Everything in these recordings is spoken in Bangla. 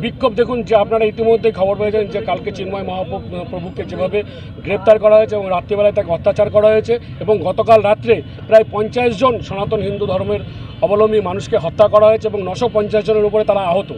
বিক্ষোভ দেখুন যে আপনারা ইতিমধ্যে খবর পেয়েছেন যে কালকে চিন্ময় মহাপ্রভুকে যেভাবে গ্রেপ্তার করা হয়েছে এবং রাত্রিবেলায় তাকে অত্যাচার করা হয়েছে এবং গতকাল রাত্রে প্রায় 50 জন সনাতন হিন্দু ধর্মের অবলম্বী মানুষকে হত্যা করা হয়েছে এবং 950 জনের উপরে তারা আহত।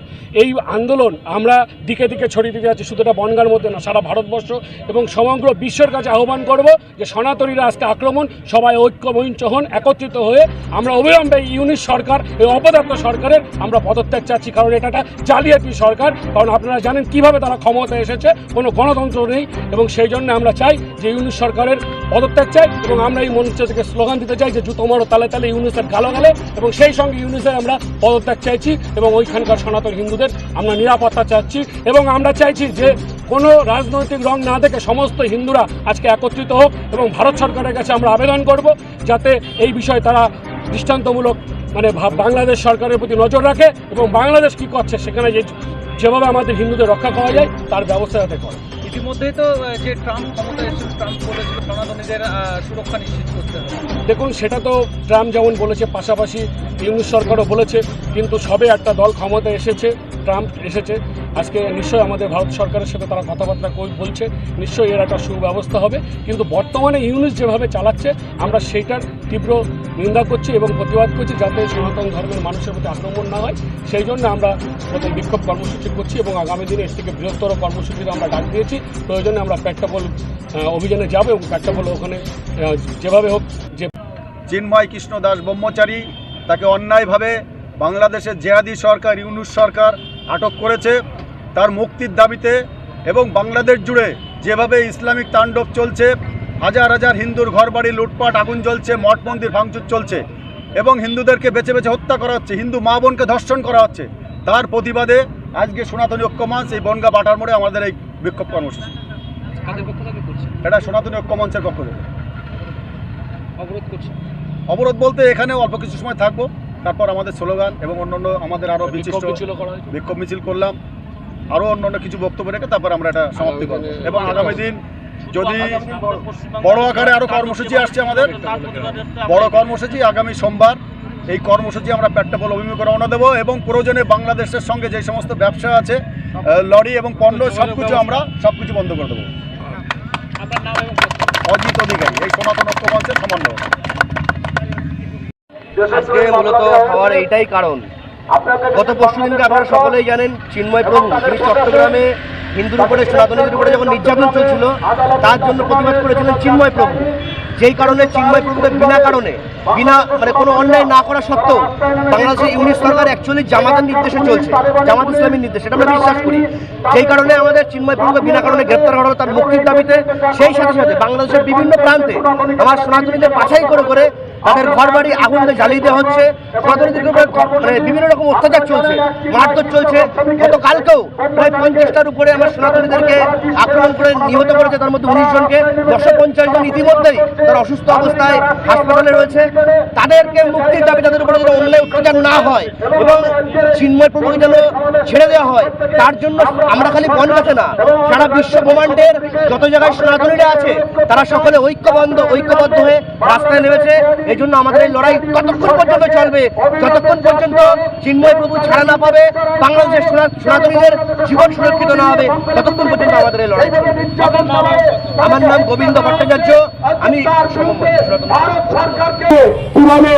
এই আন্দোলন আমরা দিকে দিকে ছড়িয়ে দিতে যাচ্ছি, শুধু এটা বনগাঁর মধ্যে না, সারা ভারতবর্ষ এবং সমগ্র বিশ্বের কাছে আহ্বান করব যে সনাতনীরা আজকে আক্রমণ, সবাই ঐক্যমঞ্চ হন, একত্রিত হয়ে আমরা অবিলম্বে ইউনিশ সরকার, এই অপদার্থ সরকারের আমরা পদত্যাগ চাচ্ছি। কারণ এটা একটা জালিয়াতি সরকার, কারণ আপনারা জানেন কিভাবে তারা ক্ষমতায় এসেছে, কোনো গণতন্ত্র নেই এবং সেই জন্য আমরা চাই যে ইউনিশ সরকারের পদত্যাগ চাই এবং আমরা এই মঞ্চ থেকে স্লোগান দিতে চাই যে জুতো মারো তালে তালে ইউনিসের গালো গালে, এবং সেই সঙ্গে ইউনিসের আমরা পদত্যাগ চাইছি এবং ওইখানকার সনাতন হিন্দুদের আমরা নিরাপত্তা চাচ্ছি এবং আমরা চাইছি যে কোনো রাজনৈতিক রং না দেখে সমস্ত হিন্দুরা আজকে একত্রিত হোক এবং ভারত সরকারের কাছে আমরা আবেদন করব যাতে এই বিষয়ে তারা দৃষ্টান্তমূলক বাংলাদেশ সরকারের প্রতি নজর রাখে এবং বাংলাদেশ কী করছে সেখানে যেভাবে আমাদের হিন্দুদের রক্ষা করা যায় তার ব্যবস্থা যাতে করে। ইতিমধ্যেই তো যে ট্রাম্প ক্ষমতায় এসেছেন, ট্রাম্প বলেছিল সনাতনীদের সুরক্ষা নিশ্চিত করতে হবে। দেখুন সেটা তো ট্রাম্প যেমন বলেছে, পাশাপাশি ইউনিশ সরকারও বলেছে, কিন্তু সবে একটা দল ক্ষমতায় এসেছে, ট্রাম্প এসেছে, আজকে নিশ্চয়ই আমাদের ভারত সরকারের সাথে তারা কথাবার্তা বলছে, নিশ্চয়ই এর একটা সুব্যবস্থা হবে। কিন্তু বর্তমানে ইউনিশ যেভাবে চালাচ্ছে আমরা সেইটার তীব্র নিন্দা করছি এবং প্রতিবাদ করছি যাতে সনাতন ধর্মের মানুষের প্রতি আক্রমণ না হয়। সেই জন্য আমরা প্রথম বিক্ষোভ কর্মসূচি করছি এবং আগামী দিনে এর থেকে বৃহত্তর কর্মসূচিতে আমরা ডাক দিয়েছি। প্রয়োজনে আমরা পেট্টাপোল অভিযানে যাব এবং পেট্টাপোল ওখানে যেভাবে হোক যে চিন্ময় কৃষ্ণ দাস ব্রহ্মচারী তাকে অন্যায়ভাবে বাংলাদেশের জেহাদি সরকার ইউনুস সরকার আটক করেছে। তার মুক্তির দাবিতে এবং বাংলাদেশ জুড়ে যেভাবে ইসলামিক তাণ্ডব চলছে, হাজার হাজার হিন্দুর ঘরবাড়ি লুটপাট, আগুন জ্বলছে, মঠ মন্দির ভাঙচুর চলছে এবং হিন্দুদেরকে বেছে বেছে হত্যা করা হচ্ছে, হিন্দু মা বোনকে ধর্ষণ করা হচ্ছে, তার প্রতিবাদে আজকে সনাতনী ঐক্য মঞ্চ এই বনগাঁ বাটার মোড়ে আমাদের এই বিক্ষোভ কর্মসূচি। এটা সনাতনী ঐক্য মঞ্চের পক্ষ থেকে। অবরোধ বলতে এখানে অল্প কিছু সময় থাকবো, তারপর আমাদের স্লোগান এবং অন্যান্য আমাদের আরও বিক্ষোভ মিছিল করলাম, আরও অন্যান্য কিছু বক্তব্য রেখে তারপর আমরা এটা সমাপ্তি করব। এবং আগামী দিন যদি বড় আকারে আরও কর্মসূচি আসছে, আমাদের বড় কর্মসূচি আগামী সোমবার, এই কর্মসূচি আমরা পেট্টাপোল অভিমুখে রওনা দেবো এবং প্রয়োজনে বাংলাদেশের সঙ্গে যে সমস্ত ব্যবসা আছে, লরি এবং পণ্য সবকিছু বন্ধ করে দেবো। অজিত অধিকারী, এই সনাতন ঐক্য মঞ্চের সমন্বয়। আজকে মূলত হওয়ার এইটাই কারণ, গত পরশুদিনকে আপনারা সকলেই জানেন চিন্ময় প্রভু তিনি চট্টগ্রামে হিন্দুর উপরে সনাতনীদের উপরে যখন নির্যাতন চলছিল তার জন্য প্রতিবাদ করেছিলেন চিন্ময় প্রভু। যেই কারণে চিন্ময় প্রভুকে বিনা কোনো অন্যায় না করা সত্ত্বেও বাংলাদেশের ইউনিশ সরকার অ্যাকচুয়ালি জামাতের নির্দেশে চলছে, জামাত ইসলামীর নির্দেশে, এটা আমরা বিশ্বাস করি। যেই কারণে আমাদের চিন্ময় প্রভুকে বিনা কারণে গ্রেপ্তার করা হলো তার মুক্তির দাবিতে। সেই সাথে সাথে বাংলাদেশের বিভিন্ন প্রান্তে আমার সনাতনীদের বাছাই করে তাদের ঘর বাড়ি আগুন দিয়ে জ্বালিয়ে দেওয়া হচ্ছে, সনাতনীদের উপরে বিভিন্ন রকম অত্যাচার চলছে, মারধর চলছে। গতকালকেও প্রায় 50টার উপরে আমার সনাতনীদেরকে আক্রমণ করে নিহত করেছে, তার মধ্যে 19 জনকে, 250 জন ইতিমধ্যেই তারা অসুস্থ অবস্থায় হাসপাতালে রয়েছে। তাদেরকে মুক্তির দাবি, তাদের উপরে যেন অন্যায় অত্যাচার না হয় এবং চিন্ময় প্রভুকে যেন ছেড়ে দেওয়া হয়, তার জন্য আমরা খালি বনগাঁতে না, সারা বিশ্ব ব্রহ্মাণ্ডের যত জায়গায় সনাতনীরা আছে তারা সকলে ঐক্যবদ্ধ হয়ে রাস্তায় নেমেছে। এই জন্য আমাদের এই লড়াই ততক্ষণ পর্যন্ত চলবে যতক্ষণ পর্যন্ত চিন্ময় প্রভু ছাড়া না পাবে, বাংলাদেশের সনাতনীদের জীবন সুরক্ষিত না হবে, ততক্ষণ পর্যন্ত আমাদের এই লড়াই চলবে। আমার নাম গোবিন্দ ভট্টাচার্য, আমি কিভাবে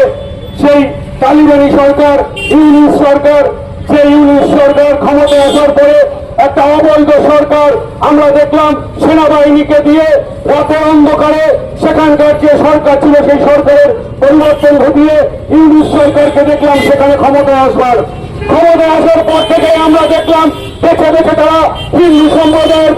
সেই তালিবানি সরকার ইউনিশ সরকার, সেই ইউনিশ সরকার ক্ষমতায় আসার পরে একটা অবৈধ সরকার আমরা দেখলাম সেনাবাহিনীকে দিয়ে রাতের অন্ধকারে সেখানকার যে সরকার ছিল সেই সরকারের পরিবর্তন ঘটিয়ে ইউনিশ সরকারকে দেখলাম সেখানে ক্ষমতায় আসার পর থেকে আমরা দেখলাম বেছে বেছে তারা হিন্দু সম্প্রদায়ের